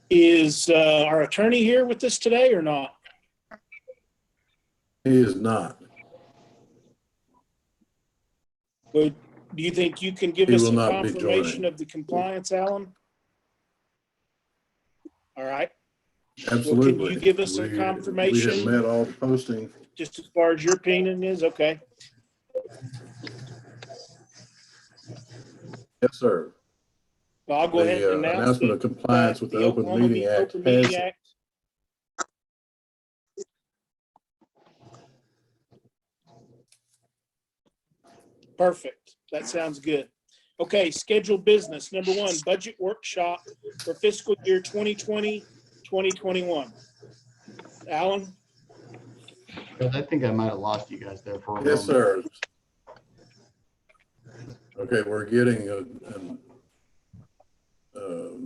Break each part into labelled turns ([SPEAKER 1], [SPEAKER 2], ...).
[SPEAKER 1] Is our attorney here with us today or not?
[SPEAKER 2] He is not.
[SPEAKER 1] Do you think you can give
[SPEAKER 2] He
[SPEAKER 1] us
[SPEAKER 2] will
[SPEAKER 1] some
[SPEAKER 2] not be
[SPEAKER 1] confirmation
[SPEAKER 2] joining.
[SPEAKER 1] of the compliance, Alan? All right.
[SPEAKER 2] Absolutely.
[SPEAKER 1] Well, can you give us some
[SPEAKER 2] We
[SPEAKER 1] confirmation?
[SPEAKER 2] have met all the posting.
[SPEAKER 1] Just as far as your opinion is, okay.
[SPEAKER 2] Yes, sir.
[SPEAKER 1] Well, I'll go ahead and
[SPEAKER 2] The
[SPEAKER 1] announce
[SPEAKER 2] announcement of compliance with the Open
[SPEAKER 1] Oklahoma
[SPEAKER 2] Meeting Act
[SPEAKER 1] Open Meeting
[SPEAKER 2] has.
[SPEAKER 1] Act. Perfect. That sounds good. Okay, scheduled business. Number one, budget workshop for fiscal year 2020, 2021. Alan?
[SPEAKER 3] I think I might have lost you guys there for a moment.
[SPEAKER 2] Yes, sir. Okay, we're getting a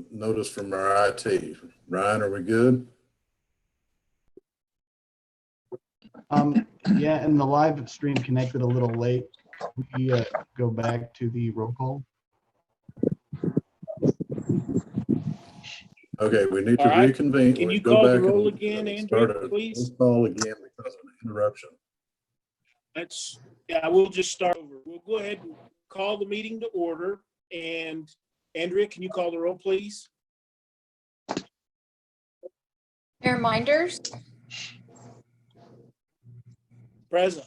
[SPEAKER 2] notice from our IT. Ryan, are we good?
[SPEAKER 3] Yeah, and the live stream connected a little late. We go back to the roll call.
[SPEAKER 2] Okay, we need to
[SPEAKER 1] All right.
[SPEAKER 2] reconvene.
[SPEAKER 1] Can you
[SPEAKER 2] Go
[SPEAKER 1] call the
[SPEAKER 2] back
[SPEAKER 1] roll
[SPEAKER 2] and
[SPEAKER 1] again,
[SPEAKER 2] start
[SPEAKER 1] Andrea,
[SPEAKER 2] a
[SPEAKER 1] please?
[SPEAKER 2] call again because of an interruption.
[SPEAKER 1] Yeah, we'll just start over. We'll go ahead and call the meeting to order. And Andrea, can you call the roll, please?
[SPEAKER 4] Mayor Minders,
[SPEAKER 1] Present.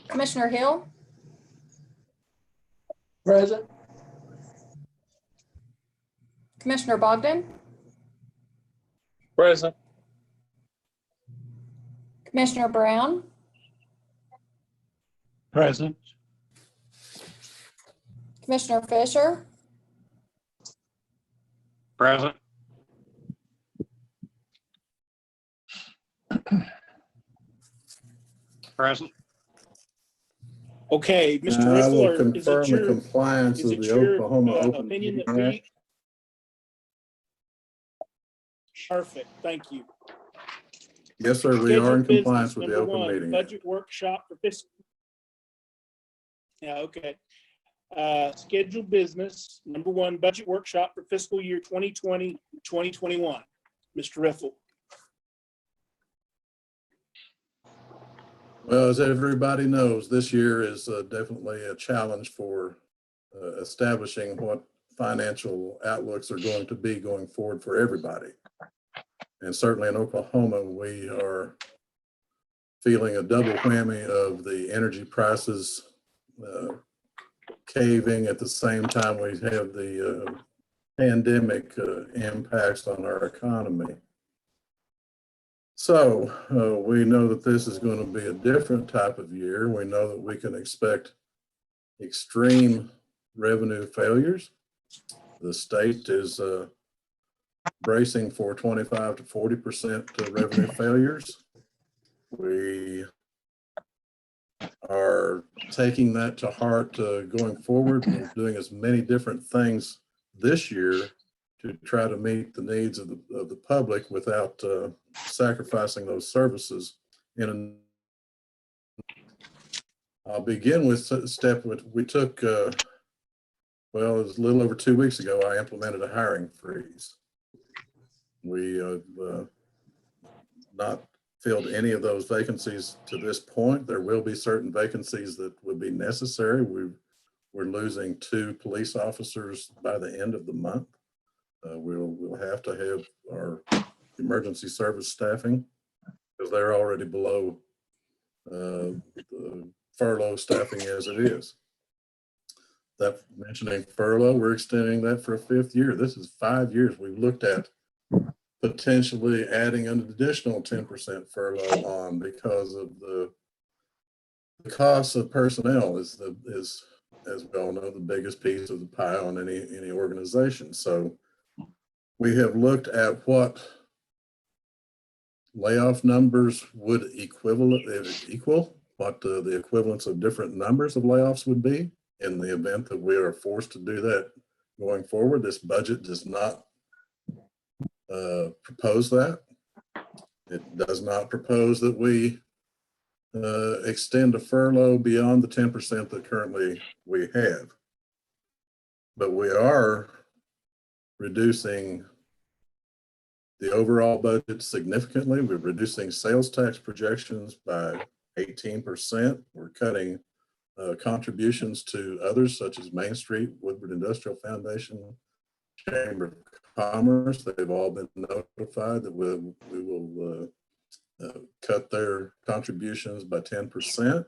[SPEAKER 4] Commissioner Hill,
[SPEAKER 1] Present.
[SPEAKER 4] Commissioner Bogdan,
[SPEAKER 1] Present.
[SPEAKER 4] Commissioner Brown,
[SPEAKER 1] Present.
[SPEAKER 4] Commissioner Fisher,
[SPEAKER 1] Present. Present. Okay, Mr.
[SPEAKER 2] I
[SPEAKER 1] Riffle,
[SPEAKER 2] will
[SPEAKER 1] or is
[SPEAKER 2] confirm
[SPEAKER 1] it
[SPEAKER 2] the
[SPEAKER 1] your,
[SPEAKER 2] compliance
[SPEAKER 1] is
[SPEAKER 2] of
[SPEAKER 1] it
[SPEAKER 2] the
[SPEAKER 1] your
[SPEAKER 2] Oklahoma Open
[SPEAKER 1] opinion
[SPEAKER 2] Meeting
[SPEAKER 1] that
[SPEAKER 2] Act.
[SPEAKER 1] we? Perfect, thank you.
[SPEAKER 2] Yes, sir, we are in
[SPEAKER 1] Scheduled
[SPEAKER 2] compliance
[SPEAKER 1] business,
[SPEAKER 2] with the
[SPEAKER 1] number
[SPEAKER 2] Open
[SPEAKER 1] one,
[SPEAKER 2] Meeting Act.
[SPEAKER 1] budget workshop for fiscal. Yeah, okay. Scheduled business, number one, budget workshop for fiscal year 2020, 2021. Mr. Riffle.
[SPEAKER 2] Well, as everybody knows, this year is definitely a challenge for establishing what financial outlooks are going to be going forward for everybody. And certainly in Oklahoma, we are feeling a double whammy of the energy prices caving at the same time we have the pandemic impacts on our economy. So we know that this is going to be a different type of year. We know that we can expect extreme revenue failures. The state is bracing for 25 to 40% revenue failures. We are taking that to heart going forward and doing as many different things this year to try to meet the needs of the public without sacrificing those services. I'll begin with a step we took, well, it was a little over 2 weeks ago, I implemented a hiring freeze. We have not filled any of those vacancies to this point. There will be certain vacancies that would be necessary. We're losing 2 police officers by the end of the month. We'll have to have our emergency service staffing because they're already below the furlough staffing as it is. That mentioning furlough, we're extending that for a 5th year. This is 5 years. We've looked at potentially adding an additional 10% furlough on because of the cost of personnel is, as we all know, the biggest piece of the pie on any organization. So we have looked at what layoff numbers would equal what the equivalence of different numbers of layoffs would be in the event that we are forced to do that going forward. This budget does not propose that. It does not propose that we extend a furlough beyond the 10% that currently we have. But we are reducing the overall budget significantly. We're reducing sales tax projections by 18%. We're cutting contributions to others such as Main Street, Woodward Industrial Foundation, Chamber of Commerce. They've all been notified that we will cut their contributions by 10%.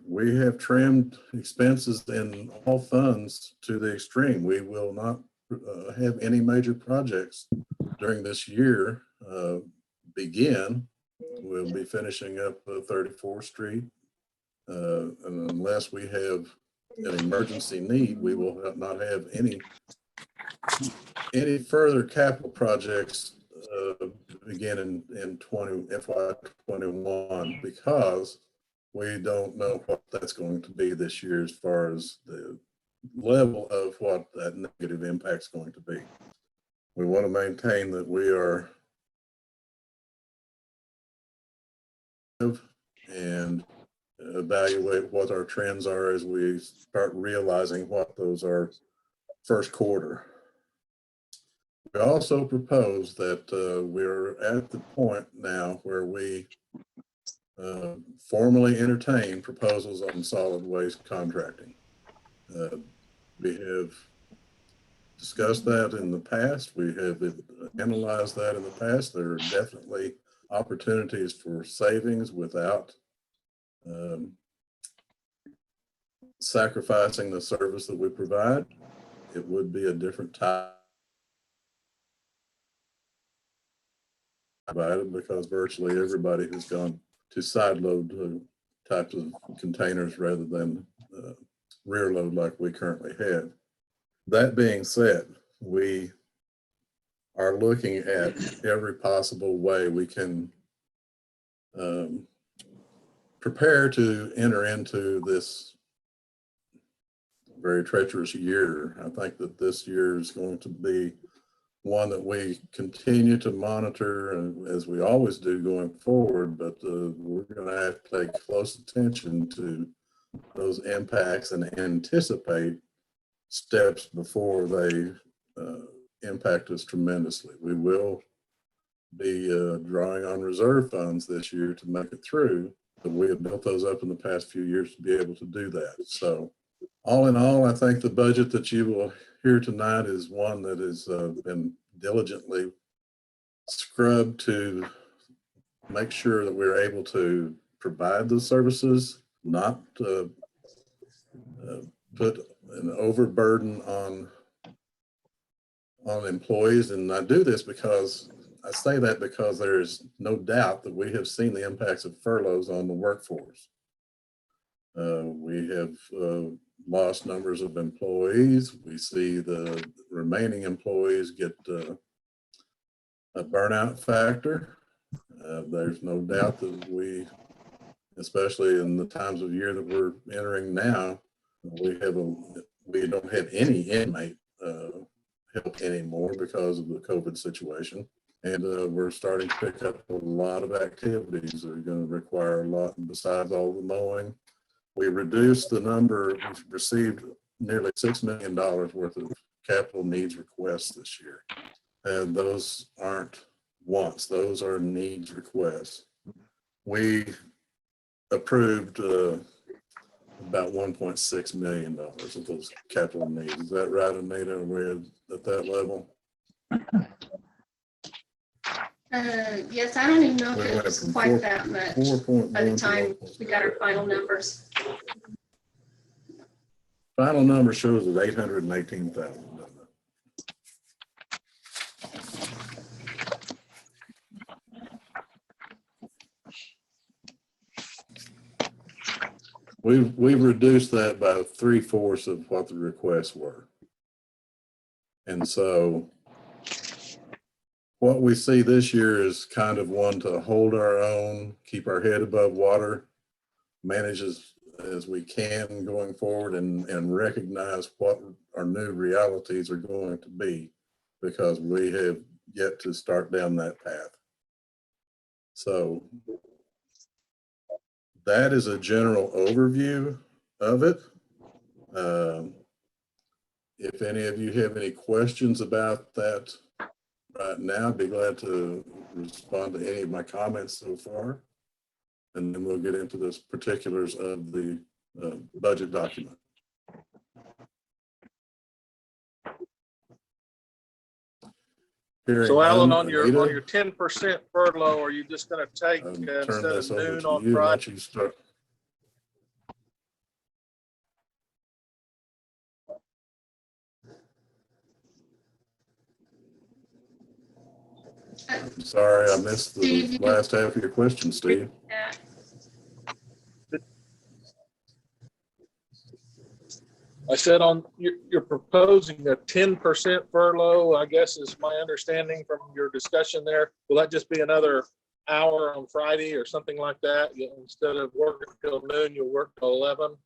[SPEAKER 2] We have trimmed expenses in all funds to the extreme. We will not have any major projects during this year begin. We'll be finishing up 34th Street. And unless we have an emergency need, we will not have any further capital projects begin in FY 21, because we don't know what that's going to be this year as far as the level of what that negative impact is going to be. We want to maintain that we are and evaluate what our trends are as we start realizing what those are first quarter. We also propose that we're at the point now where we formally entertain proposals on solid waste contracting. We have discussed that in the past. We have analyzed that in the past. There are definitely opportunities for savings without sacrificing the service that we provide. It would be a different type provided, because virtually everybody has gone to side load types of containers rather than rear load like we currently have. That being said, we are looking at every possible way we can prepare to enter into this very treacherous year. I think that this year is going to be one that we continue to monitor, and as we always do going forward, but we're going to have to pay close attention to those impacts and anticipate steps before they impact us tremendously. We will be drawing on reserve funds this year to make it through, but we have built those up in the past few years to be able to do that. So all in all, I think the budget that you will hear tonight is one that has been diligently scrubbed to make sure that we're able to provide the services, not put an overburden on employees. And I do this because I say that because there is no doubt that we have seen the impacts of furloughs on the workforce. We have lost numbers of employees. We see the remaining employees get a burnout factor. There's no doubt that we, especially in the times of year that we're entering now, we don't have any inmate help anymore because of the COVID situation. And we're starting to pick up a lot of activities that are going to require a lot besides all the mowing. We reduced the number, we've received nearly $6 million worth of capital needs requests this year. And those aren't wants, those are needs requests. We approved about $1.6 million of those capital needs. Is that right, Anita? We're at that level?
[SPEAKER 5] Yes, I don't even know
[SPEAKER 2] We
[SPEAKER 5] if it
[SPEAKER 2] went
[SPEAKER 5] was
[SPEAKER 2] from
[SPEAKER 5] quite that much
[SPEAKER 2] 4.1
[SPEAKER 5] by the
[SPEAKER 2] to
[SPEAKER 5] time
[SPEAKER 2] 1.6.
[SPEAKER 5] we got our final numbers.
[SPEAKER 2] Final number shows is 818,000. We've reduced that by 3/4 of what the requests were. And so what we see this year is kind of one to hold our own, keep our head above water, manage as we can going forward, and recognize what our new realities are going to be, because we have yet to start down that path. So that is a general overview of it. If any of you have any questions about that right now, I'd be glad to respond to any of my comments so far. And then we'll get into the particulars of the budget document. Hearing
[SPEAKER 6] So Alan,
[SPEAKER 2] none,
[SPEAKER 6] on your
[SPEAKER 2] Anita,
[SPEAKER 6] 10% furlough, are you just gonna take
[SPEAKER 2] I'll
[SPEAKER 6] instead
[SPEAKER 2] turn
[SPEAKER 6] of
[SPEAKER 2] this over
[SPEAKER 6] noon
[SPEAKER 2] to
[SPEAKER 6] on
[SPEAKER 2] you and
[SPEAKER 6] Friday?
[SPEAKER 2] let you start. I'm sorry, I missed the last half of your question, Steve.
[SPEAKER 6] I said you're proposing a 10% furlough, I guess is my understanding from your discussion there. Will that just be another hour on Friday or something like that? Instead of working till noon, you'll work till 11?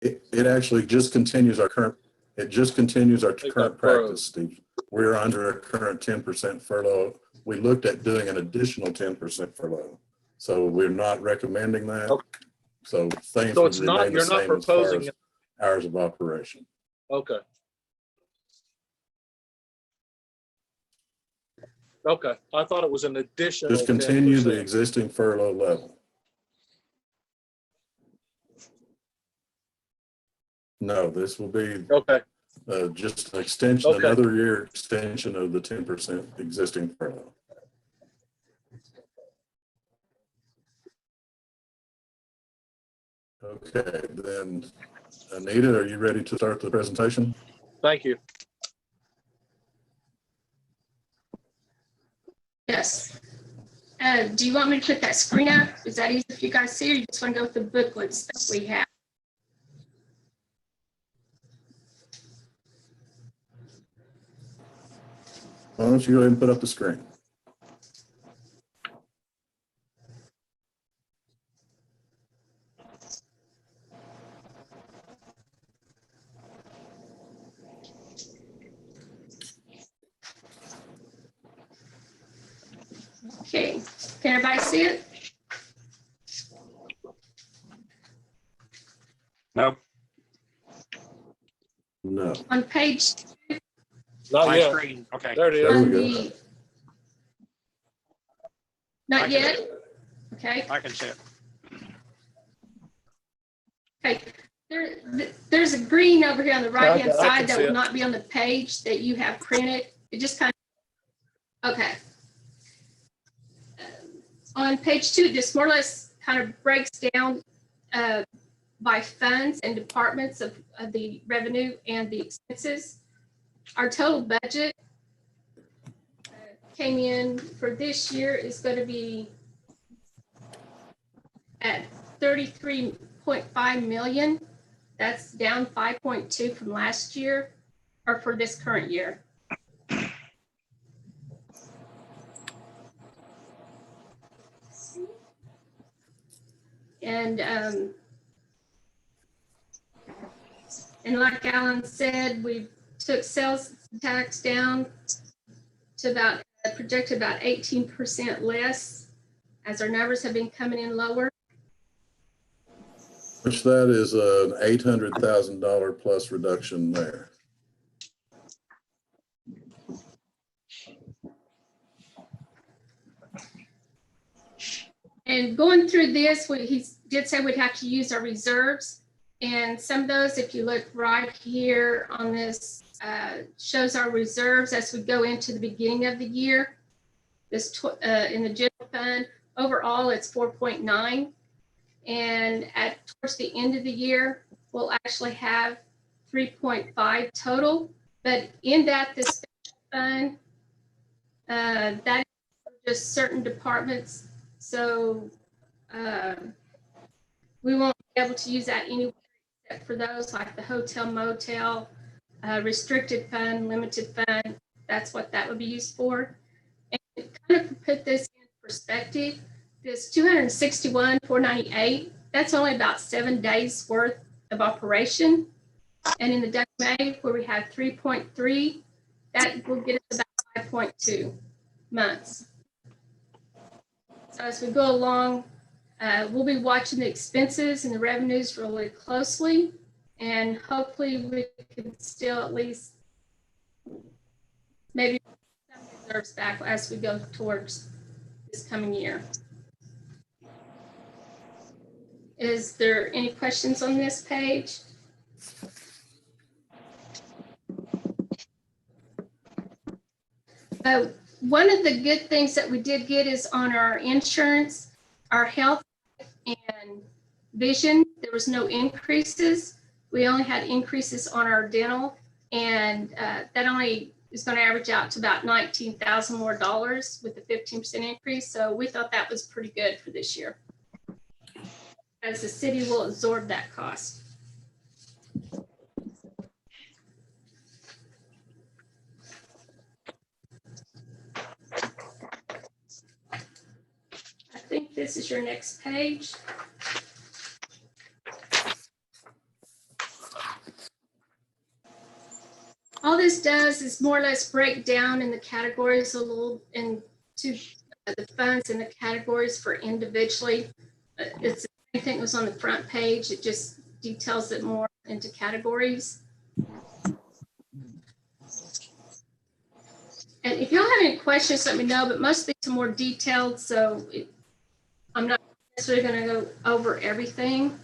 [SPEAKER 2] It actually just continues our current, current practice, Steve. We're under a current 10% furlough. We looked at doing an additional 10% furlough. So we're not recommending that.
[SPEAKER 6] Okay.
[SPEAKER 2] So things
[SPEAKER 6] So
[SPEAKER 2] would
[SPEAKER 6] it's not,
[SPEAKER 2] remain the
[SPEAKER 6] you're not
[SPEAKER 2] same as far
[SPEAKER 6] proposing
[SPEAKER 2] as
[SPEAKER 6] it.
[SPEAKER 2] hours of operation.
[SPEAKER 6] Okay. Okay, I thought it was an additional
[SPEAKER 2] Just continue the
[SPEAKER 6] 10%.
[SPEAKER 2] existing furlough level. No, this will be
[SPEAKER 6] Okay,
[SPEAKER 2] just an extension,
[SPEAKER 6] Okay.
[SPEAKER 2] another year extension of the 10% existing furlough. Okay, then Anita, are you ready to start the presentation?
[SPEAKER 6] thank you.
[SPEAKER 5] Yes. Do you want me to put that screen up? Is that easy for you guys to see, or you just want to go with the booklets that we have?
[SPEAKER 2] Why don't you go ahead and put up the screen?
[SPEAKER 5] Okay, can everybody see it?
[SPEAKER 7] Nope,
[SPEAKER 2] No.
[SPEAKER 5] On page,
[SPEAKER 6] Not
[SPEAKER 7] my
[SPEAKER 6] yet.
[SPEAKER 7] screen, okay.
[SPEAKER 6] There it
[SPEAKER 2] There
[SPEAKER 6] is.
[SPEAKER 2] we
[SPEAKER 5] on
[SPEAKER 2] go.
[SPEAKER 5] the, not yet? Okay.
[SPEAKER 7] I can see it.
[SPEAKER 5] Okay, there's a green over here on the right-hand
[SPEAKER 6] I can
[SPEAKER 5] side that
[SPEAKER 6] see
[SPEAKER 5] will
[SPEAKER 6] it.
[SPEAKER 5] not be on the page that you have printed. It just kind of, okay. On page 2, this more or less kind of breaks down by funds and departments of the revenue and the expenses. Our total budget came in for this year is going to be at 33.5 million. That's down 5.2 from last year, or for this current year. And like Alan said, we took sales tax down to about projected about 18% less, as our numbers have been coming in lower.
[SPEAKER 2] Which that is an $800,000 plus reduction there.
[SPEAKER 5] And going through this, he did say we'd have to use our reserves. And some of those, if you look right here on this, shows our reserves as we go into the beginning of the year. This in the general fund, overall it's 4.9. And towards the end of the year, we'll actually have 3.5 total. But in that, this special fund, that is just certain departments. So we won't be able to use that anywhere except for those like the hotel, motel, restricted fund, limited fund. That's what that would be used for. And kind of put this in perspective, this 261,498, that's only about 7 days worth of operation. And in the WMA, where we have 3.3, that will get us about 5.2 months. So as we go along, we'll be watching the expenses and the revenues really closely. And hopefully we can still at least maybe some reserves back as we go towards this coming year. Is there any questions on this page? One of the good things that we did get is on our insurance, our health and vision, there was no increases. We only had increases on our dental, and that only is going to average out to about $19,000 more with a 15% increase. So we thought that was pretty good for this year, as the city will absorb that cost. I think this is your next page. All this does is more or less break down in the categories a little into the funds and the categories for individually. It's the same thing that was on the front page. It just details it more into categories. And if y'all have any questions, let me know, but most of these are more detailed, so I'm not necessarily going to go over everything.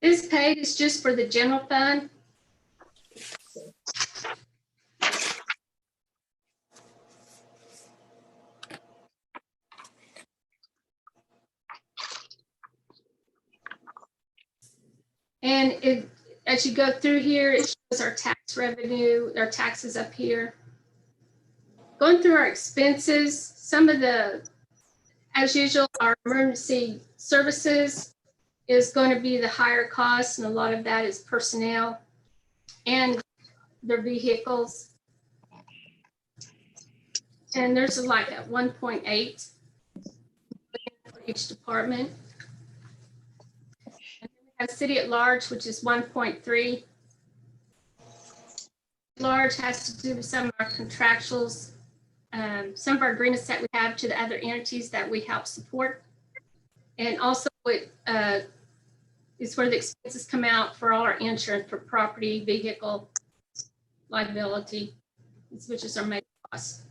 [SPEAKER 5] This page is just for the general fund. And as you go through here, it shows our tax revenue, our taxes up here. Going through our expenses, some of the, as usual, our emergency services is going to be the higher cost, and a lot of that is personnel and their vehicles. And there's like a 1.8 for each department. And then we have city at large, which is 1.3. Large has to do with some of our contractuals, some of our agreements that we have to the other entities that we help support. And also it is where the expenses come out for all our insurance for property, vehicle, liability, which is our main cost.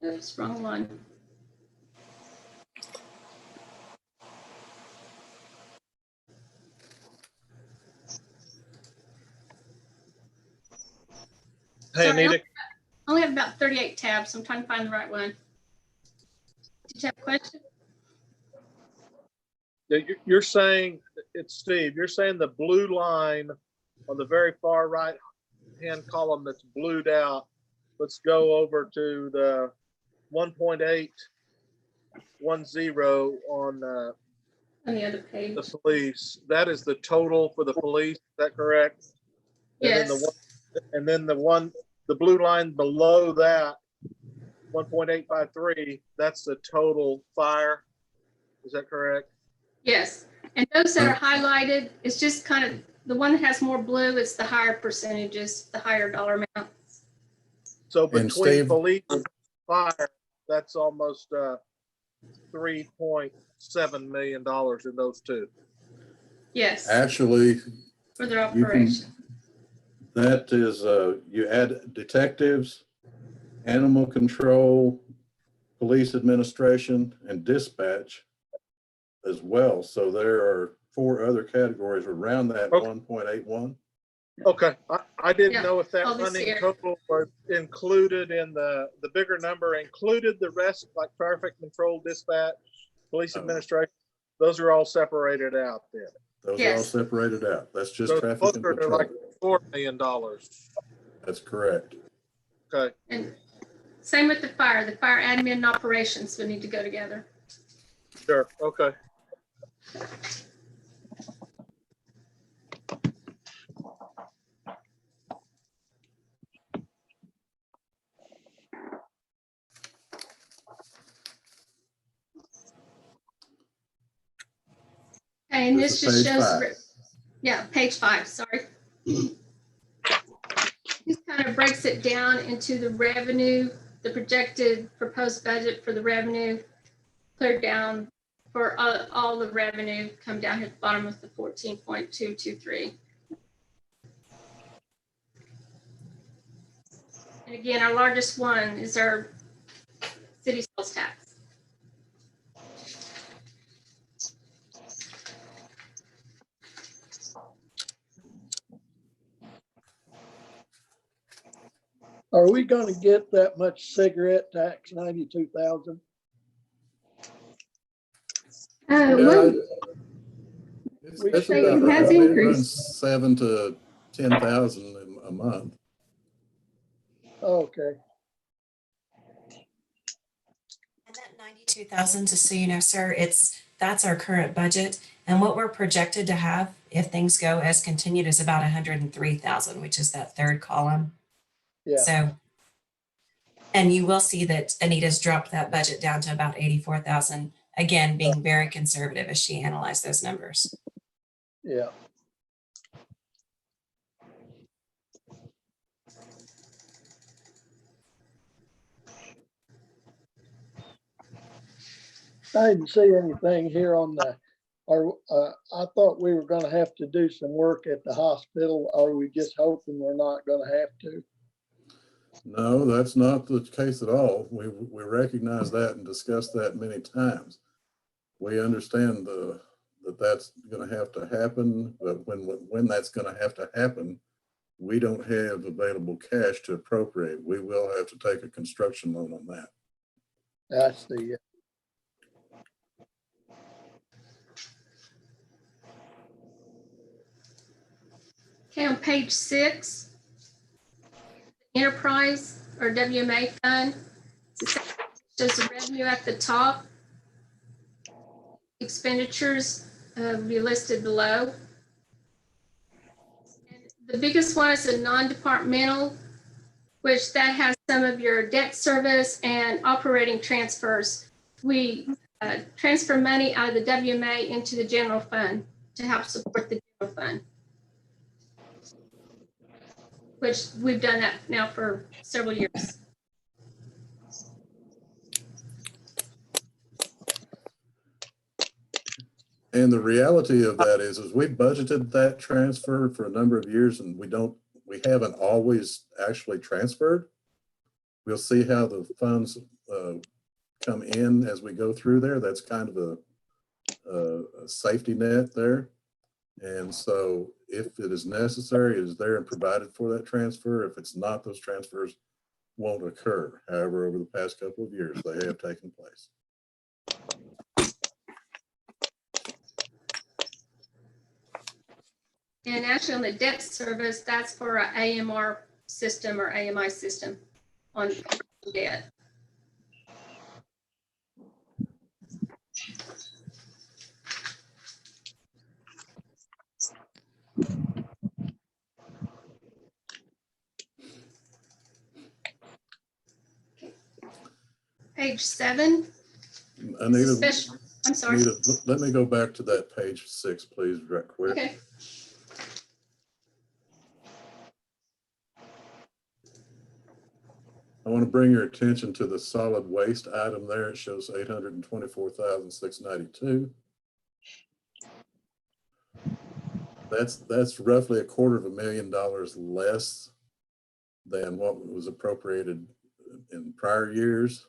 [SPEAKER 5] Oops, wrong one.
[SPEAKER 6] Hey,
[SPEAKER 5] Sorry,
[SPEAKER 6] Anita,
[SPEAKER 5] I only have about 38 tabs, so I'm trying to find the right one. Did you have a question?
[SPEAKER 6] you're saying, it's Steve, you're saying the blue line on the very far right hand column that's blued out, let's go over to the 1.810 on
[SPEAKER 5] On the other page.
[SPEAKER 6] the police. That is the total for the police, is that correct?
[SPEAKER 5] Yes.
[SPEAKER 6] And then the blue line below that, 1.853, that's the total fire. Is that correct?
[SPEAKER 5] Yes. And those that are highlighted, it's just kind of the one that has more blue, it's the higher percentages, the higher dollar amounts.
[SPEAKER 6] So
[SPEAKER 2] And
[SPEAKER 6] between
[SPEAKER 2] Steve-
[SPEAKER 6] police and fire, that's almost $3.7 million in those two.
[SPEAKER 5] Yes,
[SPEAKER 2] Actually,
[SPEAKER 5] for their operation.
[SPEAKER 2] that is, you add detectives, animal control, police administration, and dispatch as well. So there are 4 other categories around that
[SPEAKER 6] Okay.
[SPEAKER 2] 1.81.
[SPEAKER 6] Okay, I didn't
[SPEAKER 5] Yeah,
[SPEAKER 6] know if that
[SPEAKER 5] all this
[SPEAKER 6] running
[SPEAKER 5] here.
[SPEAKER 6] total was included in the bigger number, included the rest, like traffic control, dispatch, police
[SPEAKER 2] Oh.
[SPEAKER 6] administration. Those are all separated out then.
[SPEAKER 2] Those are all
[SPEAKER 5] Yes.
[SPEAKER 2] separated out. That's just
[SPEAKER 6] So
[SPEAKER 2] traffic and
[SPEAKER 6] closer to like
[SPEAKER 2] patrol.
[SPEAKER 6] $4 million.
[SPEAKER 2] That's correct.
[SPEAKER 6] Okay,
[SPEAKER 5] And same with the fire admin and operations would need to go together.
[SPEAKER 6] sure, okay.
[SPEAKER 5] Okay, and this
[SPEAKER 2] This is
[SPEAKER 5] just
[SPEAKER 2] page
[SPEAKER 5] shows,
[SPEAKER 2] 5.
[SPEAKER 5] yeah, page 5, sorry. This kind of breaks it down into the revenue, the projected proposed budget for the revenue, clear down for all the revenue, come down at the bottom of the 14.223. And again, our largest one is our city sales tax.
[SPEAKER 7] Are we gonna get that much cigarette tax, 92,000?
[SPEAKER 5] Well,
[SPEAKER 2] It's
[SPEAKER 5] say
[SPEAKER 2] about
[SPEAKER 5] it
[SPEAKER 2] right.
[SPEAKER 5] has
[SPEAKER 2] I mean, it
[SPEAKER 5] increased.
[SPEAKER 2] runs 7 to 10,000 a month.
[SPEAKER 7] Okay,
[SPEAKER 8] And that 92,000, just so you know, sir, that's our current budget. And what we're projected to have, if things go as continued, is about 103,000, which is that third column.
[SPEAKER 7] yeah,
[SPEAKER 8] So, and you will see that Anita's dropped that budget down to about 84,000, again, being very conservative as she analyzed those numbers.
[SPEAKER 7] yeah. I didn't see anything here on the, or, I thought we were gonna have to do some work at the hospital. Are we just hoping we're not gonna have to?
[SPEAKER 2] No, that's not the case at all. We recognize that and discussed that many times. We understand that that's going to have to happen, but when that's going to have to happen, we don't have available cash to appropriate. We will have to take a construction loan on that.
[SPEAKER 7] That's the,
[SPEAKER 5] Okay, on page 6, enterprise or WMA fund. Shows the revenue at the top. Expenditures be listed below. And the biggest one is the non-departmental, which that has some of your debt service and operating transfers. We transfer money out of the WMA into the general fund to help support the general fund, which we've done that now for several years.
[SPEAKER 2] And the reality of that is we budgeted that transfer for a number of years and we haven't always actually transferred. We'll see how the funds come in as we go through there. That's kind of a safety net there. And so if it is necessary, it is there and provided for that transfer. If it's not, those transfers won't occur. However, over the past couple of years, they have taken place.
[SPEAKER 5] And actually on the debt service, that's for our AMR system or AMI system on debt. Page 7.
[SPEAKER 2] Anita,
[SPEAKER 5] Special, I'm sorry.
[SPEAKER 2] Anita, let me go back to that page 6, please, right quick.
[SPEAKER 5] Okay.
[SPEAKER 2] I want to bring your attention to the solid waste item there. It shows 824,692. That's roughly $250,000 less than what was appropriated in prior years.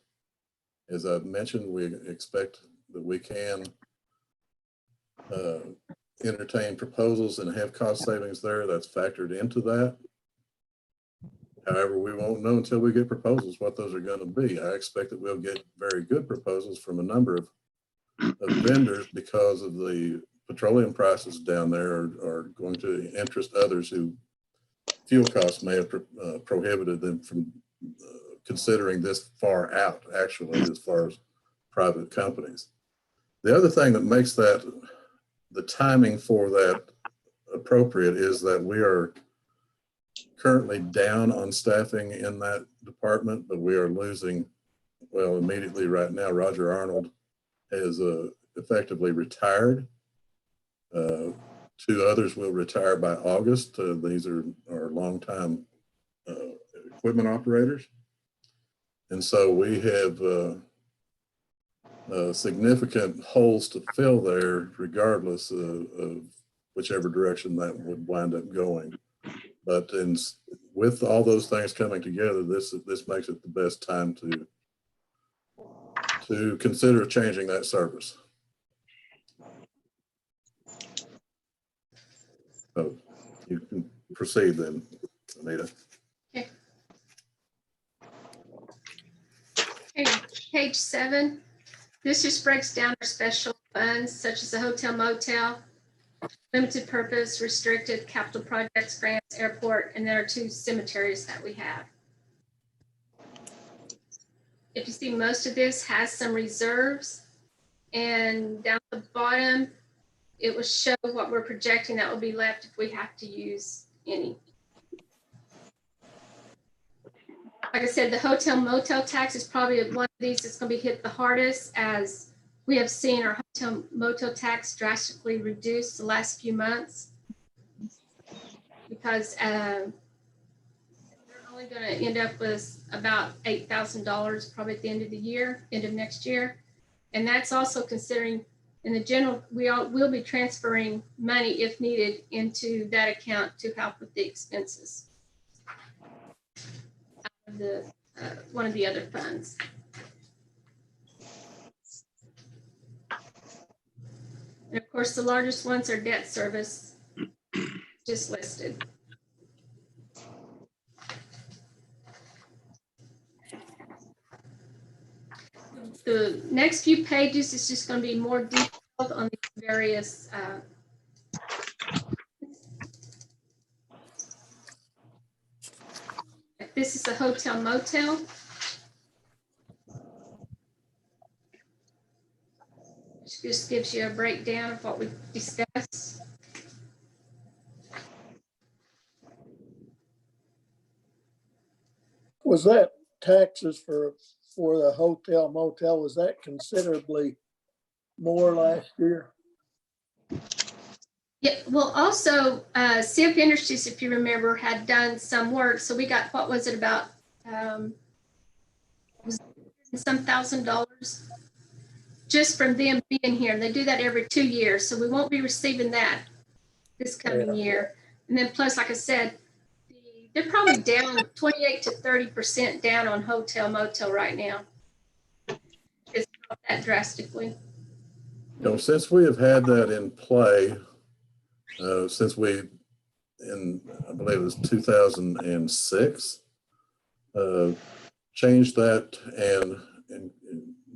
[SPEAKER 2] As I've mentioned, we expect that we can entertain proposals and have cost savings there. That's factored into that. However, we won't know until we get proposals what those are going to be. I expect that we'll get very good proposals from a number of vendors because of the petroleum prices down there are going to interest others who fuel costs may have prohibited them from considering this far out, actually, as far as private companies. The other thing that makes that the timing for that appropriate is that we are currently down on staffing in that department, but we are losing, well, immediately right now, Roger Arnold has effectively retired. Two others will retire by August. These are our longtime equipment operators. And so we have significant holes to fill there regardless of whichever direction that would wind up going. But with all those things coming together, this makes it the best time to consider changing that service. So you can proceed then, Anita.
[SPEAKER 5] Okay. Okay, page 7. This just breaks down our special funds such as the hotel motel, limited purpose, restricted, capital projects, grants, airport, and there are 2 cemeteries that we have. If you see, most of this has some reserves, and down at the bottom, it will show what we're projecting that will be left if we have to use any. Like I said, the hotel motel tax is probably one of these that's going to be hit the hardest, as we have seen our hotel motel tax drastically reduced the last few months, because they're only going to end up with about $8,000 probably at the end of the year, end of next year. And that's also considering in the general, will be transferring money if needed into that account to help with the expenses out of the one of the other funds. And of course, the largest ones are debt service, just listed. The next few pages is just going to be more detailed on the various this is a hotel motel. Which just gives you a breakdown of what we discussed.
[SPEAKER 7] Was that taxes for the hotel motel, was that considerably more last year?
[SPEAKER 5] Yeah, well, also, CF Industries, if you remember, had done some work. So we got, what was it, about some $1,000 just from them being here. And they do that every 2 years. So we won't be receiving that this coming year. And then plus, like I said, they're probably down 28 to 30% down on hotel motel right now. It's not that drastically.
[SPEAKER 2] You know, since we have had that in play, since I believe it was 2006, changed that and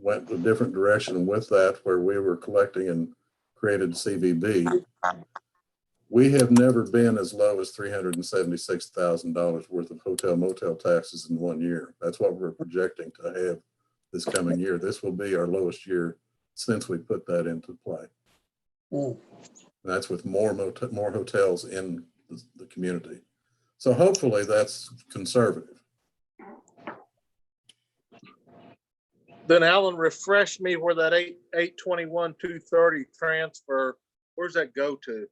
[SPEAKER 2] went a different direction with that, where we were collecting and created CVB. We have never been as low as $376,000 worth of hotel motel taxes in 1 year. That's what we're projecting to have this coming year. This will be our lowest year since we put that into play.
[SPEAKER 7] Mm.
[SPEAKER 2] And that's with more hotels in the community. So hopefully that's conservative.
[SPEAKER 6] Then Alan, refresh me where that 821,230 transfer, where's that go to?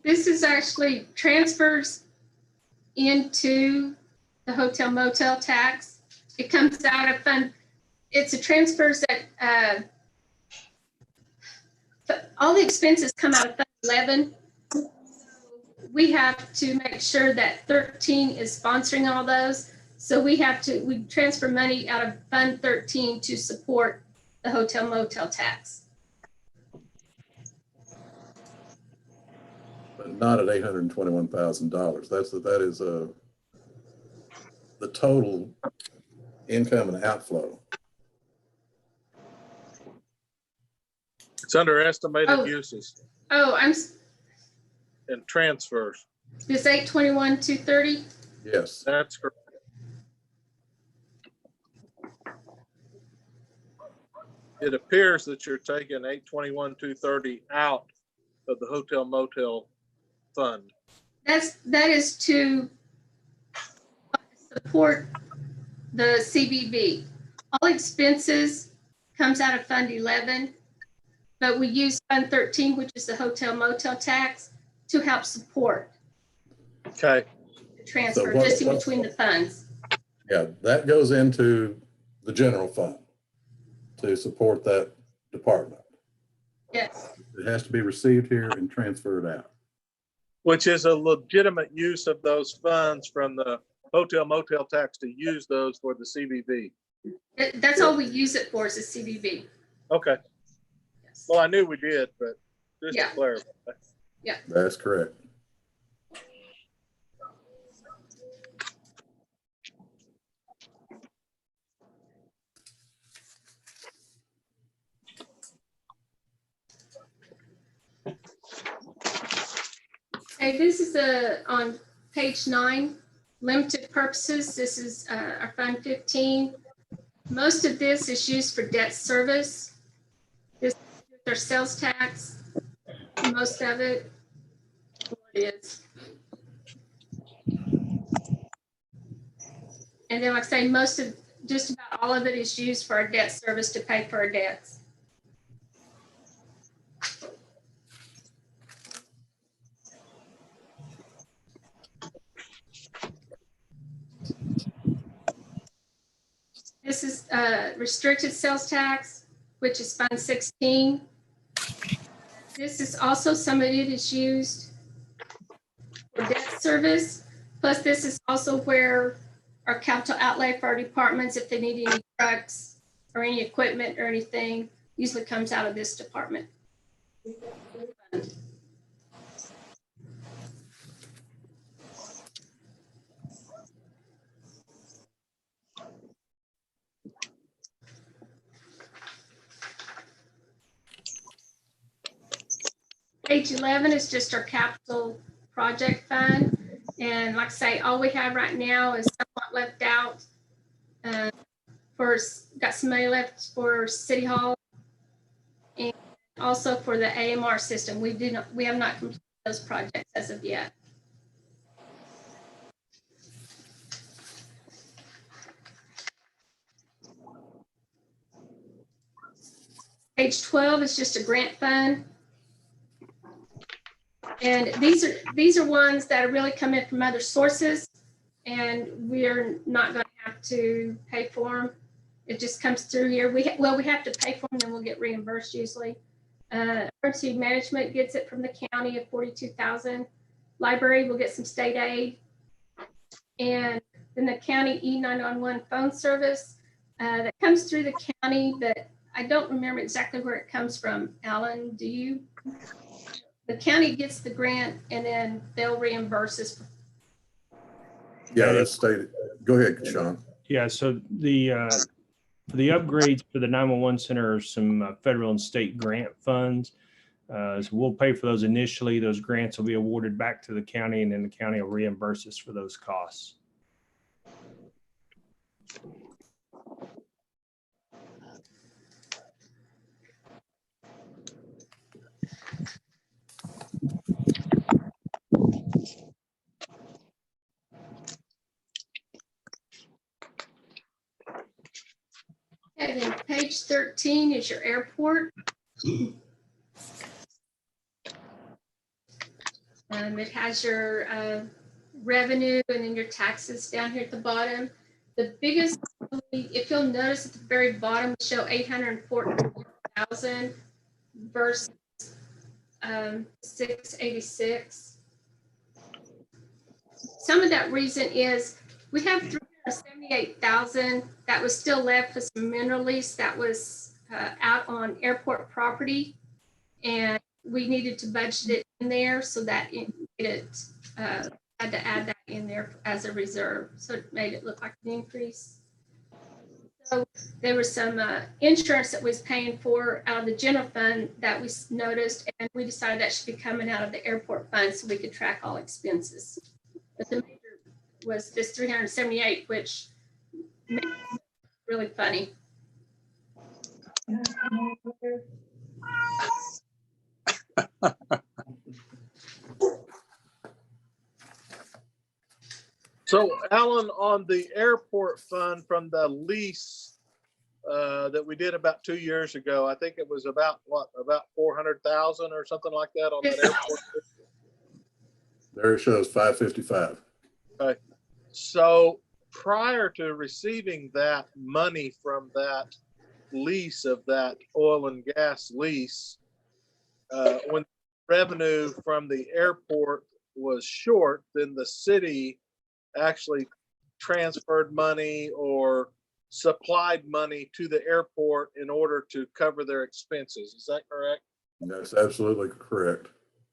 [SPEAKER 5] This is actually transfers into the hotel motel tax. It comes out of fund. It's a transfers that all the expenses come out of fund 11. We have to make sure that 13 is sponsoring all those. So we transfer money out of fund 13 to support the hotel motel tax.
[SPEAKER 2] But not at $821,000. That is the total income and outflow.
[SPEAKER 6] It's under estimated uses
[SPEAKER 5] Oh,
[SPEAKER 6] and transfers.
[SPEAKER 5] this 821,230.
[SPEAKER 2] Yes.
[SPEAKER 6] That's correct. It appears that you're taking 821,230 out of the hotel motel fund.
[SPEAKER 5] That is to support the CBB. All expenses comes out of Fund 11. But we use Fund 13, which is the hotel motel tax, to help support
[SPEAKER 6] Okay,
[SPEAKER 5] the transfer,
[SPEAKER 2] what-
[SPEAKER 5] just in
[SPEAKER 2] what-
[SPEAKER 5] between the funds.
[SPEAKER 2] Yeah, that goes into the general fund to support that department.
[SPEAKER 5] Yes,
[SPEAKER 2] It has to be received here and transferred out.
[SPEAKER 6] which is a legitimate use of those funds from the hotel motel tax to use those for the CBB.
[SPEAKER 5] that's all we use it for is the CBB.
[SPEAKER 6] Okay,
[SPEAKER 5] Yes.
[SPEAKER 6] well, I knew we did, but just to
[SPEAKER 5] Yeah.
[SPEAKER 6] clarify.
[SPEAKER 2] That's correct.
[SPEAKER 5] Okay, this is on page 9, limited purposes. This is our Fund 15. Most of this is used for debt service. This is their sales tax, most of it. It is. And then, like I say, just about all of it is used for our debt service to pay for our debts. This is restricted sales tax, which is Fund 16. This is also, some of it is used for debt service. Plus, this is also where our capital outlay for our departments, if they need any trucks or any equipment or anything, usually comes out of this department. Page 11 is just our capital project fund. And like I say, all we have right now is somewhat left out. Got some money left for City Hall and also for the AMR system. We have not completed those projects as of yet. Page 12 is just a grant fund. And these are ones that are really coming from other sources, and we're not going to have to pay for them. It just comes through here. We have to pay for them, then we'll get reimbursed usually. Emergency management gets it from the county of $42,000. Library will get some state aid, and then the county E911 phone service that comes through the county, but I don't remember exactly where it comes from. Alan, do you? The county gets the grant and then they'll reimburse us.
[SPEAKER 2] Yeah, that's stated. Go ahead, Sean.
[SPEAKER 9] Yeah, so for the upgrades for the 911 center are some federal and state grant funds. So we'll pay for those initially. Those grants will be awarded back to the county, and then the county will reimburse us for those costs.
[SPEAKER 5] And then page 13 is your airport. It has your revenue and then your taxes down here at the bottom. The biggest, if you'll notice at the very bottom, we show 814,000 versus 686. Some of that reason is we have 378,000 that was still left for some mineral lease that was out on airport property, and we needed to budget it in there, so that it had to add that in there as a reserve, so it made it look like an increase. So there was some insurance that was paying for out of the general fund that we noticed, and we decided that should be coming out of the airport fund so we could track all expenses. But the major was this 378, which made it really funny.
[SPEAKER 6] So Alan, on the airport fund from the lease that we did about 2 years ago. I think it was about 400,000 or something like that on that airport.
[SPEAKER 2] There it shows 555.
[SPEAKER 6] Okay. So prior to receiving that money from that lease of that oil and gas lease, when revenue from the airport was short, then the city actually transferred money or supplied money to the airport in order to cover their expenses. Is that correct?
[SPEAKER 2] That's absolutely correct.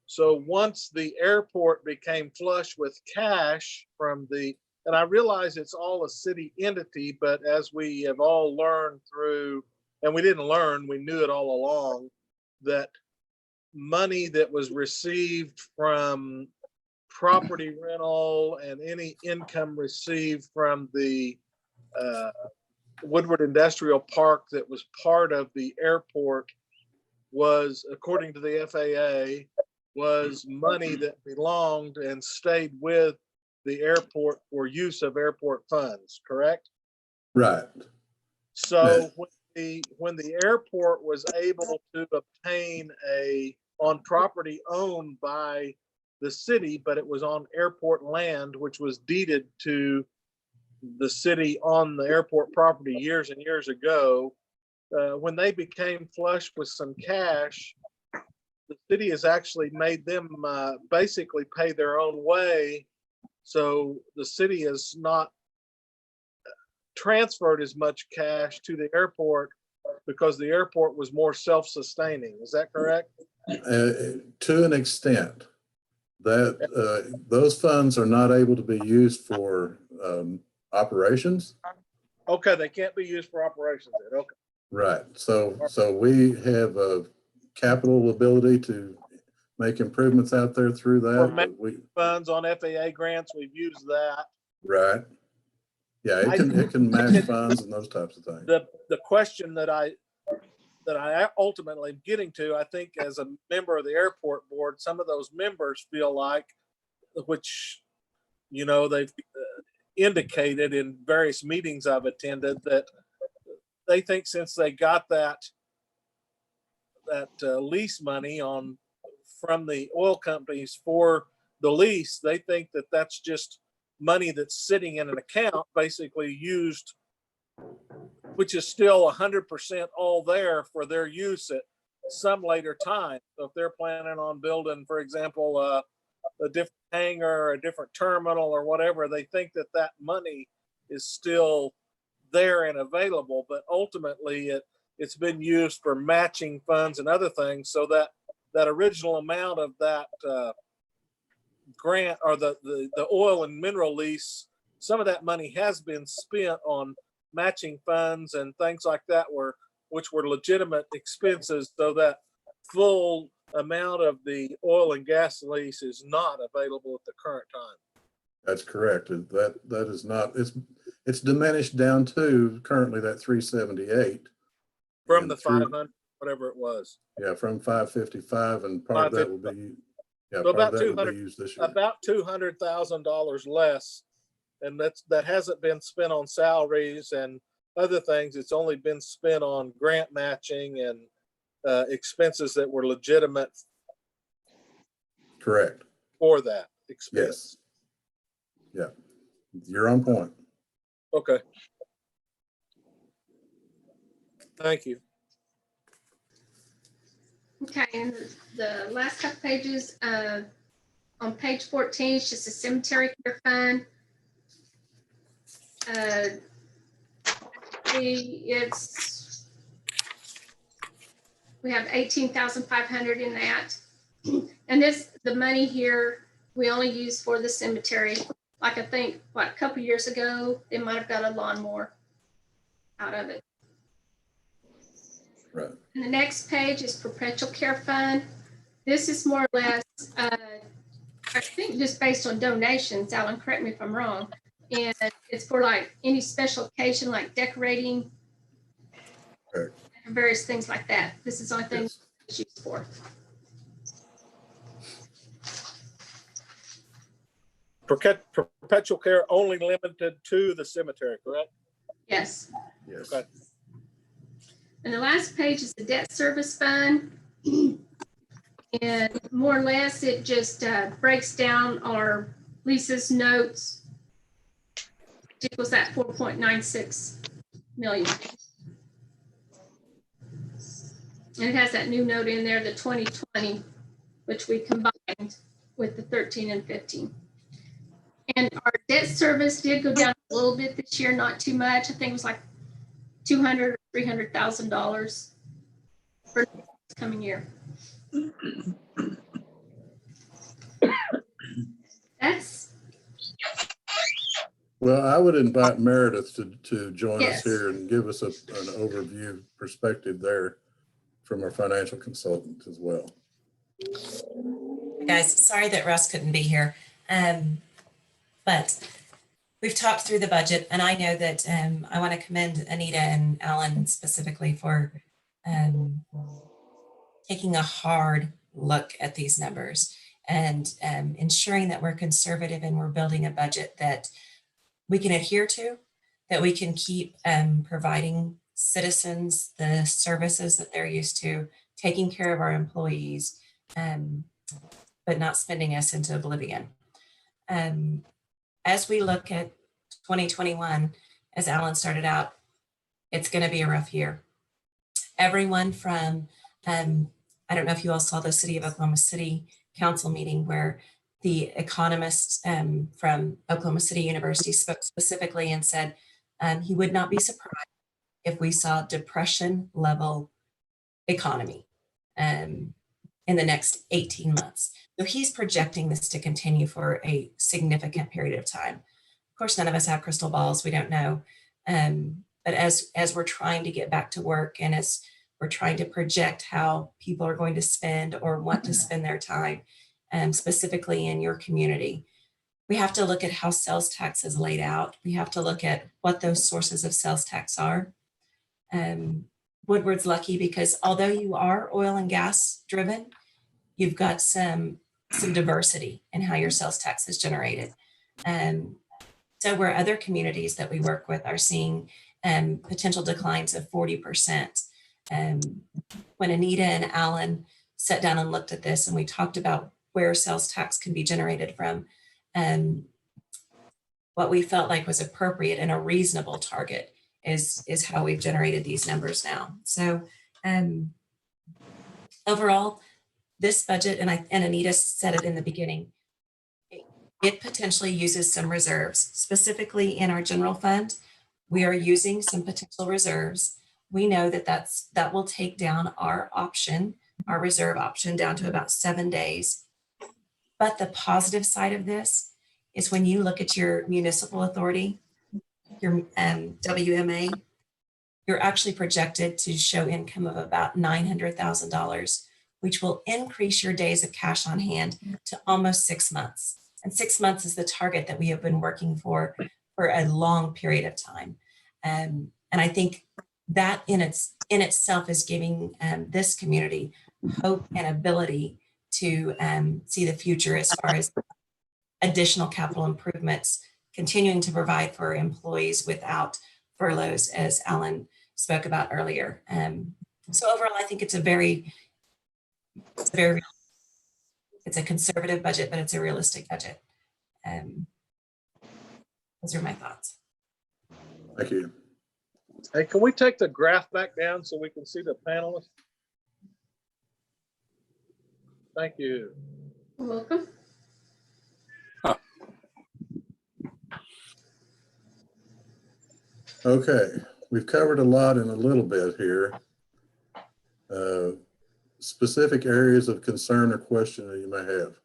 [SPEAKER 6] So once the airport became flush with cash from and I realize it's all a city entity, but as we have all learned through, and we didn't learn, we knew it all along, that money that was received from property rental and any income received from the Woodward Industrial Park that was part of the airport was, according to the FAA, was money that belonged and stayed with the airport for use of airport funds, correct?
[SPEAKER 2] Right.
[SPEAKER 6] So when the airport was able to obtain on property owned by the city, but it was on airport land, which was deeded to the city on the airport property years and years ago, when they became flush with some cash, the city has actually made them basically pay their own way. So the city has not transferred as much cash to the airport because the airport was more self-sustaining. Is that correct?
[SPEAKER 2] To an extent, that those funds are not able to be used for operations.
[SPEAKER 6] Okay, they can't be used for operations then. Okay.
[SPEAKER 2] Right. So we have a capital ability to make improvements out there through
[SPEAKER 6] For
[SPEAKER 2] that.
[SPEAKER 6] funds on FAA grants, we've used that.
[SPEAKER 2] Right. Yeah, it can match funds and those types of things.
[SPEAKER 6] The question that I ultimately am getting to, I think as a member of the airport board, some of those members feel like, which, they've indicated in various meetings I've attended, that they think since they got that lease money from the oil companies for the lease, they think that that's just money that's sitting in an account, basically used, which is still 100% all there for their use at some later time. So if they're planning on building, for example, a different hangar, a different terminal or whatever, they think that money is still there and available, but ultimately it's been used for matching funds and other things, so that original amount of that grant or the oil and mineral lease, some of that money has been spent on matching funds and things like that, which were legitimate expenses, so that full amount of the oil and gas lease is not available at the current time.
[SPEAKER 2] That's correct. That is not, it's diminished down to currently that 378
[SPEAKER 6] from the 500, whatever it was.
[SPEAKER 2] Yeah, from 555, and part of that will be,
[SPEAKER 6] so
[SPEAKER 2] part
[SPEAKER 6] about
[SPEAKER 2] of that will be used this year.
[SPEAKER 6] About $200,000 less, and that hasn't been spent on salaries and other things. It's only been spent on grant matching and expenses that were legitimate.
[SPEAKER 2] Correct.
[SPEAKER 6] For that expense.
[SPEAKER 2] Yes. Yeah, you're on point.
[SPEAKER 6] Okay. Thank you.
[SPEAKER 5] Okay, and the last couple pages, on page 14, it's just a cemetery care fund. We have 18,500 in that. And the money here, we only use for the cemetery. Like I think, a couple years ago, they might have got a lawnmower out of it.
[SPEAKER 2] Right.
[SPEAKER 5] And the next page is perpetual care fund. This is more or less, I think just based on donations. Alan, correct me if I'm wrong. And it's for like any special occasion, like decorating,
[SPEAKER 2] Right.
[SPEAKER 5] various things like that. This is the only thing it's used for.
[SPEAKER 6] Perpetual care only limited to the cemetery, correct?
[SPEAKER 5] Yes.
[SPEAKER 2] Yes.
[SPEAKER 6] Okay.
[SPEAKER 5] And the last page is the debt service fund. And more or less, it just breaks down our leases, notes. It equals that 4.96 million. And it has that new note in there, the 2020, which we combined with the 13 and 15. And our debt service did go down a little bit this year, not too much. I think it was like $200,000 or $300,000 for the coming year. That's,
[SPEAKER 2] Well, I would invite Meredith to join us
[SPEAKER 5] Yes.
[SPEAKER 2] here and give us an overview perspective there from our financial consultant as well.
[SPEAKER 8] Guys, sorry that Russ couldn't be here. But we've talked through the budget, and I know that I want to commend Anita and Alan specifically for taking a hard look at these numbers and ensuring that we're conservative and we're building a budget that we can adhere to, that we can keep providing citizens the services that they're used to, taking care of our employees, but not spending us into oblivion. As we look at 2021, as Alan started out, it's going to be a rough year. Everyone from, I don't know if you all saw the City of Oklahoma City Council meeting where the economist from Oklahoma City University spoke specifically and said he would not be surprised if we saw depression level economy in the next 18 months. So he's projecting this to continue for a significant period of time. Of course, none of us have crystal balls. We don't know. But as we're trying to get back to work and as we're trying to project how people are going to spend or want to spend their time, specifically in your community, we have to look at how sales tax is laid out. We have to look at what those sources of sales tax are. Woodward's lucky because although you are oil and gas driven, you've got some diversity in how your sales tax is generated. So where other communities that we work with are seeing potential declines of 40%. When Anita and Alan sat down and looked at this and we talked about where sales tax can be generated from, what we felt like was appropriate and a reasonable target is how we've generated these numbers now. So overall, this budget, and Anita said it in the beginning, it potentially uses some reserves. Specifically in our general fund, we are using some potential reserves. We know that will take down our reserve option down to about 7 days. But the positive side of this is when you look at your municipal authority, your WMA, you're actually projected to show income of about $900,000, which will increase your days of cash on hand to almost 6 months. And 6 months is the target that we have been working for a long period of time. And I think that in itself is giving this community hope and ability to see the future as far as additional capital improvements, continuing to provide for employees without furloughs, as Alan spoke about earlier. So overall, I think it's a conservative budget, but it's a realistic budget. Those are my thoughts.
[SPEAKER 2] Thank you.
[SPEAKER 6] Hey, can we take the graph back down so we can see the panelists? Thank you.
[SPEAKER 5] you're welcome.
[SPEAKER 2] Okay, we've covered a lot in a little bit here. Specific areas of concern or question that you may have.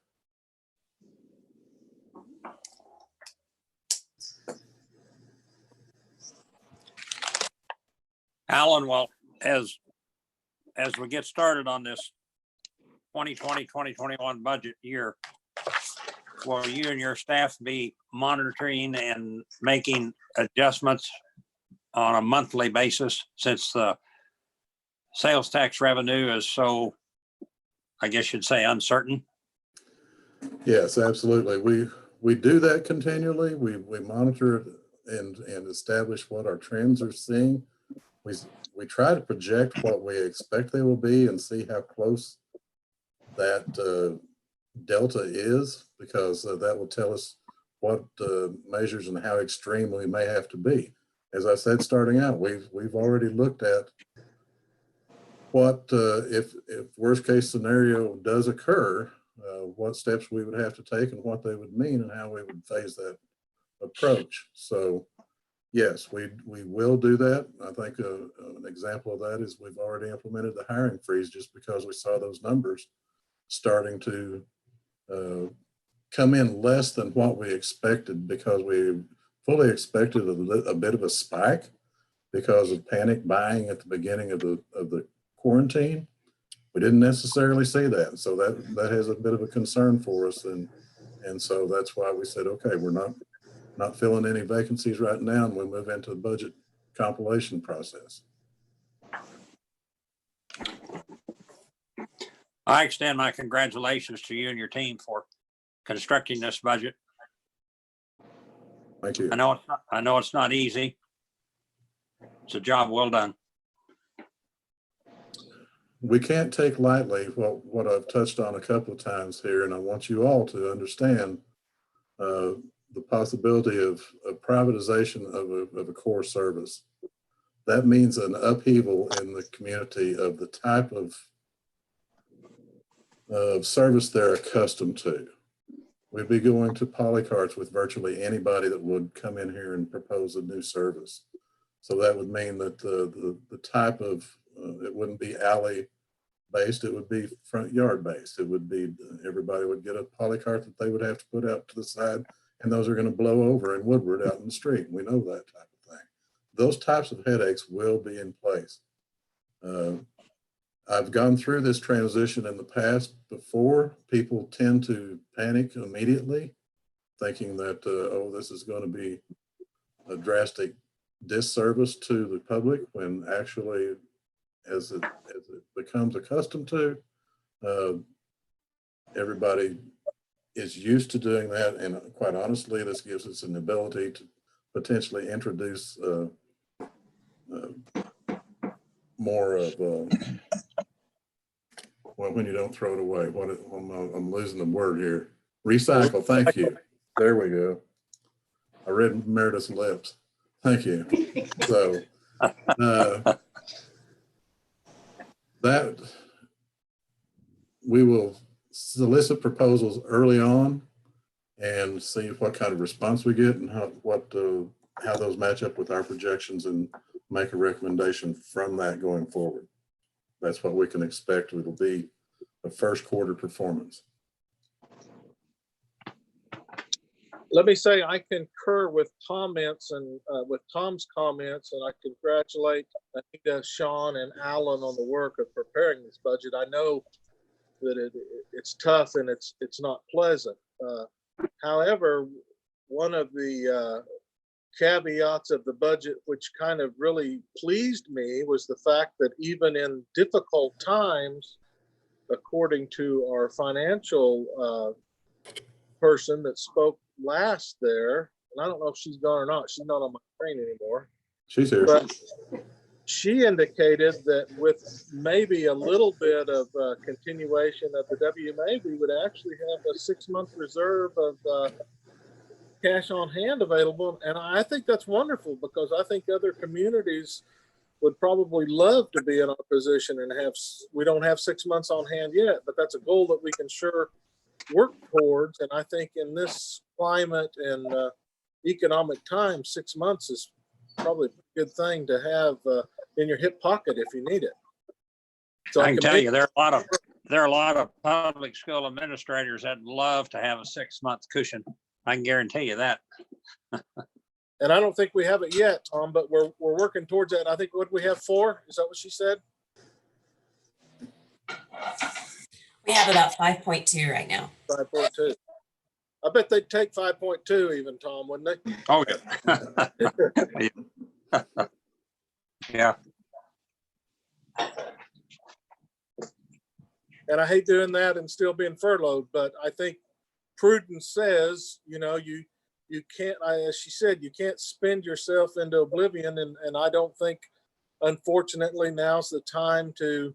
[SPEAKER 10] Alan, well, as we get started on this 2020-2021 budget year, will you and your staff be monitoring and making adjustments on a monthly basis since the sales tax revenue is so, I guess you'd say, uncertain?
[SPEAKER 2] Yes, absolutely. We do that continually. We monitor it and establish what our trends are seeing. we try to project what we expect they will be and see how close that delta is, because that will tell us what measures and how extreme we may have to be. As I said, starting out, we've already looked at what if worst case scenario does occur, what steps we would have to take and what they would mean and how we would phase that approach. So yes, we will do that. I think an example of that is we've already implemented the hiring freeze just because we saw those numbers starting to come in less than what we expected, because we fully expected a bit of a spike because of panic buying at the beginning of the quarantine. We didn't necessarily see that. So that has a bit of a concern for us. And so that's why we said, okay, we're not filling any vacancies right now, and we'll move into the budget compilation process.
[SPEAKER 10] I extend my congratulations to you and your team for constructing this budget.
[SPEAKER 2] Thank you.
[SPEAKER 10] I know it's not easy. It's a job well done.
[SPEAKER 2] We can't take lightly what I've touched on a couple of times here, and I want you all to understand the possibility of privatization of a core service. That means an upheaval in the community of the type of service they're accustomed to. We'd be going to polycarts with virtually anybody that would come in here and propose a new service. So that would mean that the type of, it wouldn't be alley based, it would be front yard based. It would be, everybody would get a polycart that they would have to put out to the side, and those are going to blow over in Woodward out in the street. We know that type of thing. Those types of headaches will be in place. I've gone through this transition in the past before. People tend to panic immediately, thinking that, oh, this is going to be a drastic disservice to the public, when actually, as it becomes accustomed to, everybody is used to doing that. And quite honestly, this gives us an ability to potentially introduce more of, well, when you don't throw it away, I'm losing the word here. Recycle, thank you. There we go. I read Meredith's lips. Thank you. So that we will solicit proposals early on and see what kind of response we get and how those match up with our projections, and make a recommendation from that going forward. That's what we can expect. It'll be a first quarter performance.
[SPEAKER 6] Let me say I concur with comments and with Tom's comments, and I congratulate Anita, Sean, and Alan on the work of preparing this budget. I know that it's tough and it's not pleasant. However, one of the caveats of the budget, which kind of really pleased me, was the fact that even in difficult times, according to our financial person that spoke last there, and I don't know if she's gone or not, she's not on my screen anymore.
[SPEAKER 2] She's here.
[SPEAKER 6] But she indicated that with maybe a little bit of continuation of the WMA, we would actually have a 6-month reserve of cash on hand available. And I think that's wonderful, because I think other communities would probably love to be in our position and we don't have 6 months on hand yet, but that's a goal that we can sure work towards. And I think in this climate and economic time, 6 months is probably a good thing to have in your hip pocket if you need it. So
[SPEAKER 10] I can tell you, there are a lot of public school administrators that love to have a 6-month cushion. I can guarantee you that.
[SPEAKER 6] And I don't think we have it yet, Tom, but we're working towards that. I think, what we have 4? Is that what she said?
[SPEAKER 8] We have about 5.2 right now.
[SPEAKER 6] 5.2. I bet they'd take 5.2 even, Tom, wouldn't they?
[SPEAKER 10] Oh, yeah. Yeah.
[SPEAKER 6] And I hate doing that and still being furloughed, but I think prudence says, you can't, as she said, you can't spend yourself into oblivion. And I don't think unfortunately, now's the time to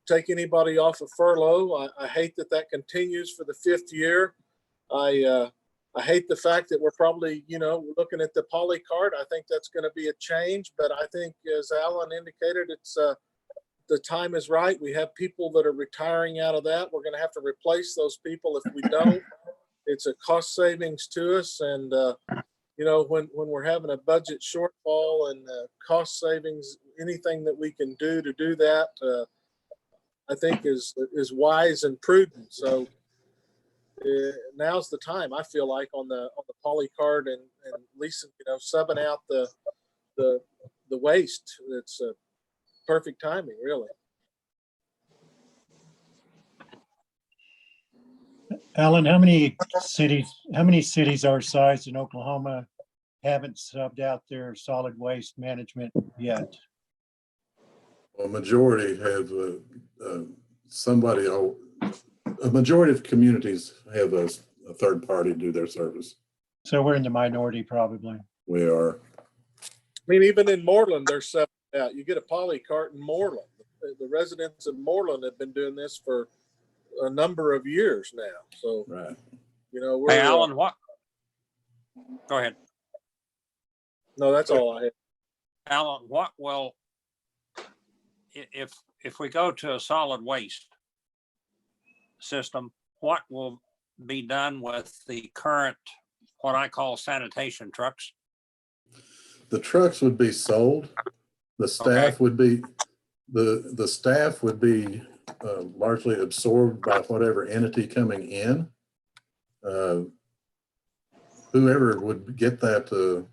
[SPEAKER 6] take anybody off of furlough. I hate that that continues for the 5th year. I hate the fact that we're probably, looking at the poly card. I think that's going to be a change, but I think, as Alan indicated, it's the time is right. We have people that are retiring out of that. We're going to have to replace those people if we don't. It's a cost savings to us, and when we're having a budget shortfall and cost savings, anything that we can do to do that, I think is wise and prudent. So now's the time, I feel like, on the poly card and leasing, subbing out the waste. It's perfect timing, really.
[SPEAKER 11] Alan, how many cities our size in Oklahoma haven't subbed out their solid waste management yet?
[SPEAKER 2] A majority have a majority of communities have a third party do their service.
[SPEAKER 11] So we're in the minority probably.
[SPEAKER 2] We are.
[SPEAKER 6] I mean, even in Moreland, they're subbing out. You get a poly cart in Moreland. The residents of Moreland have been doing this for a number of years now. So,
[SPEAKER 2] Right.
[SPEAKER 6] We're,
[SPEAKER 10] Hey, Alan, what? Go ahead.
[SPEAKER 6] No, that's all I have.
[SPEAKER 10] Alan, what will, if we go to a solid waste system, what will be done with the current, what I call sanitation trucks?
[SPEAKER 2] The trucks would be sold. The staff would be, the staff would be largely absorbed by whatever entity coming in. Whoever would get that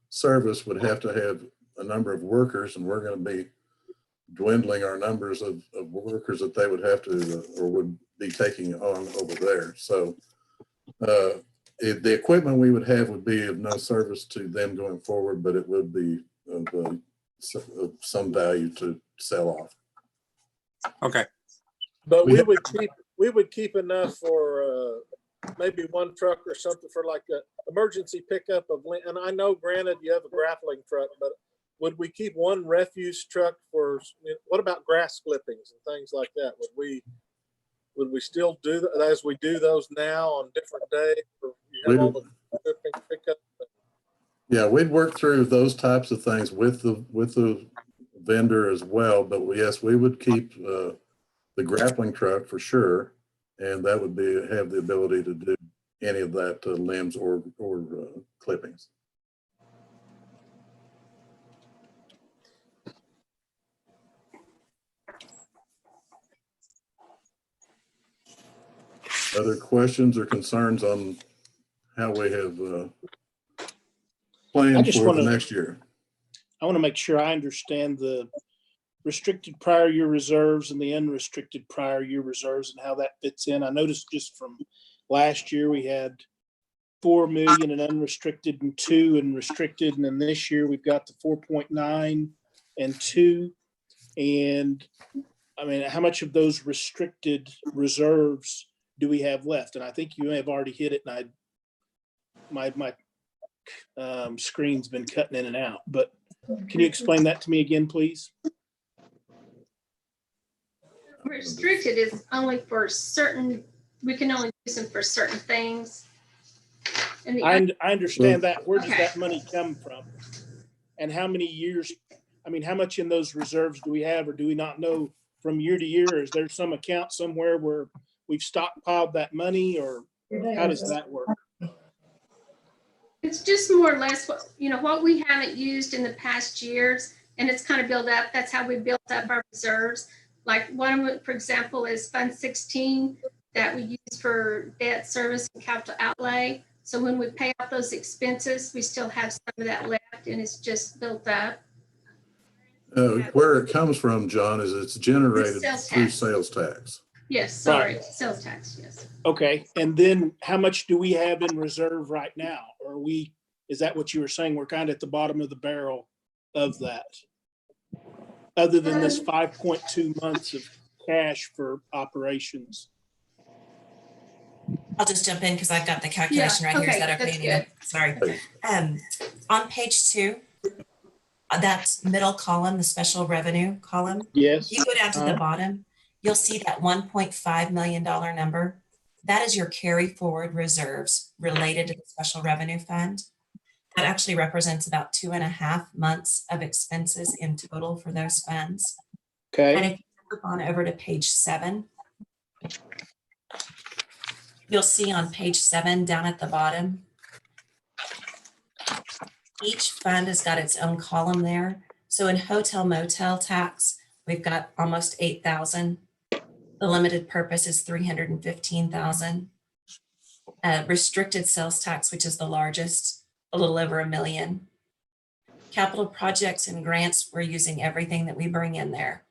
[SPEAKER 2] service would have to have a number of workers, and we're going to be dwindling our numbers of workers that they would have to or would be taking on over there. So the equipment we would have would be of no service to them going forward, but it would be of some value to sell off.
[SPEAKER 10] Okay.
[SPEAKER 6] But we would keep enough for maybe one truck or something for like a emergency pickup of, and I know, granted, you have a grappling truck, but would we keep one refuse truck for, what about grass clippings and things like that? Would we still do that as we do those now on different days? Or you have all the clipping pickup?
[SPEAKER 2] Yeah, we'd work through those types of things with the vendor as well. But yes, we would keep the grappling truck for sure, and that would have the ability to do any of that limbs or clippings. Other questions or concerns on how we have planned for the next year?
[SPEAKER 1] I want to make sure I understand the restricted prior year reserves and the unrestricted prior year reserves and how that fits in. I noticed just from last year, we had 4 million in unrestricted and 2 in restricted. And then this year we've got the 4.9 and 2. And I mean, how much of those restricted reserves do we have left? And I think you may have already hit it, and my screen's been cutting in and out, but can you explain that to me again, please?
[SPEAKER 5] Restricted is only for certain, we can only use them for certain things. And
[SPEAKER 1] I understand that. Where does
[SPEAKER 5] Okay.
[SPEAKER 1] that money come from? And how many years, I mean, how much in those reserves do we have, or do we not know from year to year? Is there some account somewhere where we've stockpiled that money, or how does that work?
[SPEAKER 5] It's just more or less what we haven't used in the past years, and it's kind of built up. That's how we built up our reserves. Like one, for example, is Fund 16 that we use for debt service and capital outlay. So when we pay off those expenses, we still have some of that left, and it's just built up.
[SPEAKER 2] Where it comes from, John, is it's generated
[SPEAKER 5] Sales
[SPEAKER 2] through
[SPEAKER 5] tax.
[SPEAKER 2] sales tax.
[SPEAKER 5] Yes, sorry,
[SPEAKER 1] Right.
[SPEAKER 5] sales tax, yes.
[SPEAKER 1] Okay, and then how much do we have in reserve right now? Or is that what you were saying? We're kind of at the bottom of the barrel of that, other than this 5.2 months of cash for operations.
[SPEAKER 8] I'll just jump in because I've got the calculation right here. Is
[SPEAKER 5] okay,
[SPEAKER 8] that okay,
[SPEAKER 5] that's
[SPEAKER 8] Nina?
[SPEAKER 5] good.
[SPEAKER 8] Sorry. On page 2, That middle column, the special revenue column,
[SPEAKER 1] Yes.
[SPEAKER 8] you go down to the bottom, you'll see that $1.5 million number. That is your carry forward reserves related to the special revenue fund. That actually represents about 2.5 months of expenses in total for those funds. And
[SPEAKER 1] Okay.
[SPEAKER 8] if you flip on over to page 7, you'll see on page 7 down at the bottom, each fund has got its own column there. So in hotel motel tax, we've got almost 8,000. The limited purpose is 315,000. Restricted sales tax, which is the largest, a little over $1 million. Capital projects and grants, we're using everything that we bring in there.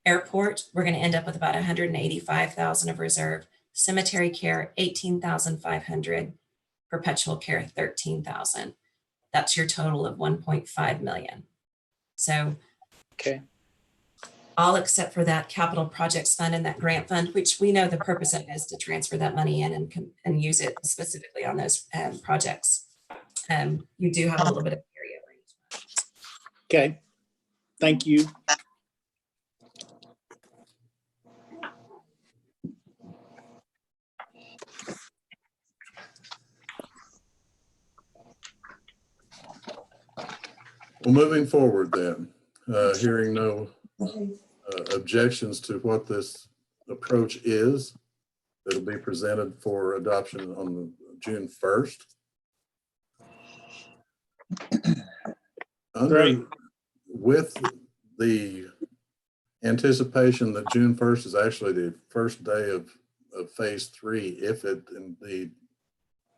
[SPEAKER 8] Airport, we're going to end up with about 185,000 of reserve. Cemetery care, 18,500. Perpetual care, 13,000. That's your total of 1.5 million. So
[SPEAKER 1] Okay.
[SPEAKER 8] all except for that capital projects fund and that grant fund, which we know the purpose of it is to transfer that money in and use it specifically on those projects. You do have a little bit of carryover.
[SPEAKER 1] Okay. Thank you.
[SPEAKER 2] Well, moving forward then, hearing no objections to what this approach is, that'll be presented for adoption on June 1st.
[SPEAKER 1] Great.
[SPEAKER 2] With the anticipation that June 1st is actually the first day of phase 3, if it indeed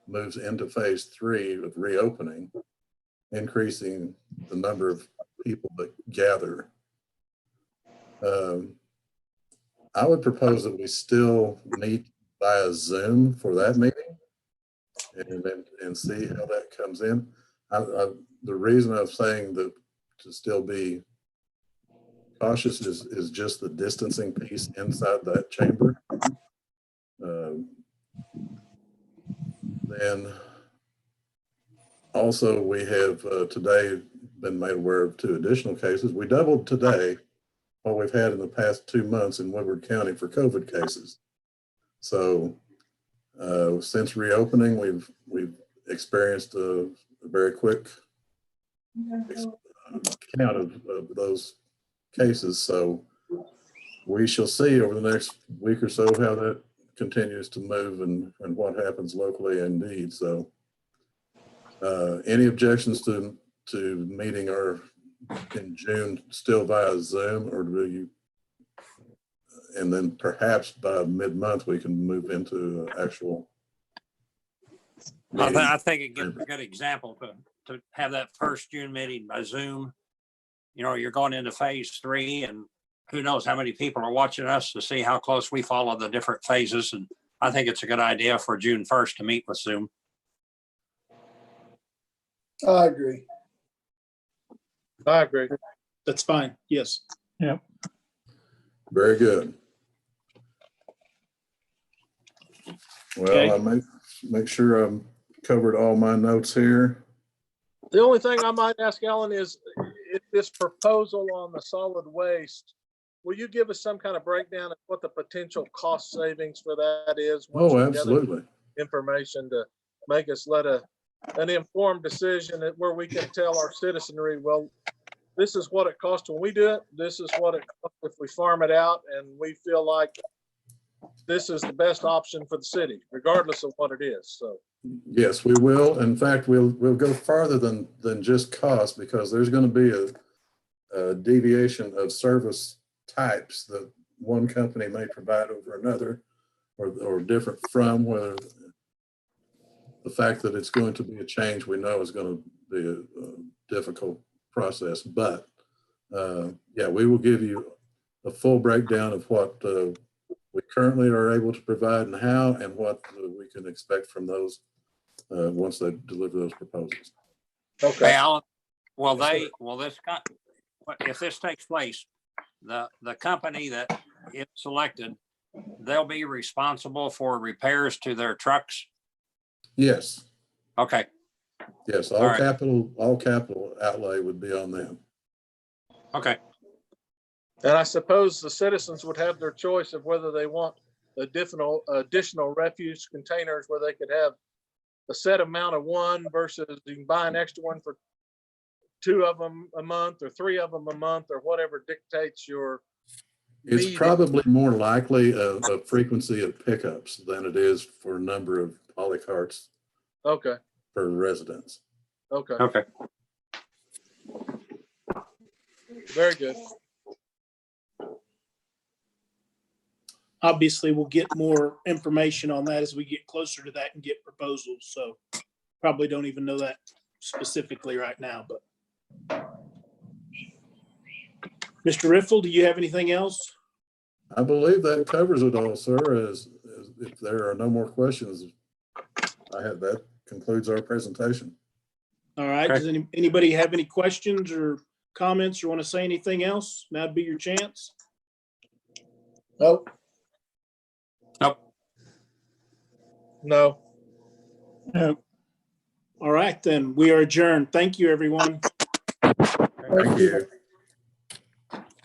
[SPEAKER 2] moves into phase 3 of reopening, increasing the number of people that gather. I would propose that we still meet via Zoom for that meeting and see how that comes in. The reason I'm saying that to still be cautious is just the distancing piece inside that chamber. Then also we have today been made aware of 2 additional cases. We doubled today what we've had in the past 2 months in Woodward County for COVID cases. So since reopening, we've experienced a very quick count of those cases. So we shall see over the next week or so how that continues to move and what happens locally indeed. So any objections to meeting in June still via Zoom, or do you, and then perhaps by mid-month we can move into actual meeting?
[SPEAKER 10] I think it gives a good example to have that first June meeting by Zoom. You know, you're going into phase 3 and who knows how many people are watching us to see how close we follow the different phases. And I think it's a good idea for June 1st to meet with Zoom.
[SPEAKER 7] I agree.
[SPEAKER 6] I agree.
[SPEAKER 1] That's fine. Yes.
[SPEAKER 2] Very good.
[SPEAKER 1] Okay.
[SPEAKER 2] Well, I make sure I'm covered all my notes here.
[SPEAKER 6] The only thing I might ask Alan is, if this proposal on the solid waste, will you give us some kind of breakdown of what the potential cost savings for that is? once
[SPEAKER 2] Oh,
[SPEAKER 6] we gather
[SPEAKER 2] absolutely.
[SPEAKER 6] Information to make us an informed decision where we can tell our citizenry, well, this is what it costs when we do it. This is what it costs if we farm it out, and we feel like this is the best option for the city, regardless of what it is. So
[SPEAKER 2] Yes, we will. In fact, we'll go farther than just cost, because there's going to be a deviation of service types that one company may provide over another, or different from, whether the fact that it's going to be a change we know is going to be a difficult process. But yeah, we will give you a full breakdown of what we currently are able to provide and how, and what we can expect from those once they deliver those proposals.
[SPEAKER 6] okay.
[SPEAKER 10] Alan, if this takes place, the company that is selected, they'll be responsible for repairs to their trucks?
[SPEAKER 2] Yes.
[SPEAKER 10] Okay.
[SPEAKER 2] Yes,
[SPEAKER 10] All right.
[SPEAKER 2] all capital outlay would be on them.
[SPEAKER 10] Okay.
[SPEAKER 6] And I suppose the citizens would have their choice of whether they want additional refuse containers where they could have a set amount of one versus you can buy an extra one for 2 of them a month or 3 of them a month or whatever dictates your
[SPEAKER 2] It's
[SPEAKER 6] need.
[SPEAKER 2] probably more likely a frequency of pickups than it is for number of polycarts
[SPEAKER 6] Okay,
[SPEAKER 2] per residence.
[SPEAKER 6] okay,
[SPEAKER 10] Okay.
[SPEAKER 6] very good.
[SPEAKER 1] Obviously, we'll get more information on that as we get closer to that and get proposals. So probably don't even know that specifically right now, but. Mr. Riffle, do you have anything else?
[SPEAKER 2] I believe that covers it all, sir. As if there are no more questions, that concludes our presentation.
[SPEAKER 1] All right.
[SPEAKER 10] Okay.
[SPEAKER 1] Does anybody have any questions or comments or want to say anything else? Now'd be your chance.
[SPEAKER 7] Nope.
[SPEAKER 10] Nope.
[SPEAKER 6] No.
[SPEAKER 11] No.
[SPEAKER 1] All right, then we are adjourned. Thank you, everyone.
[SPEAKER 2] Thank you.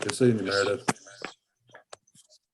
[SPEAKER 2] Good seeing you, Meredith.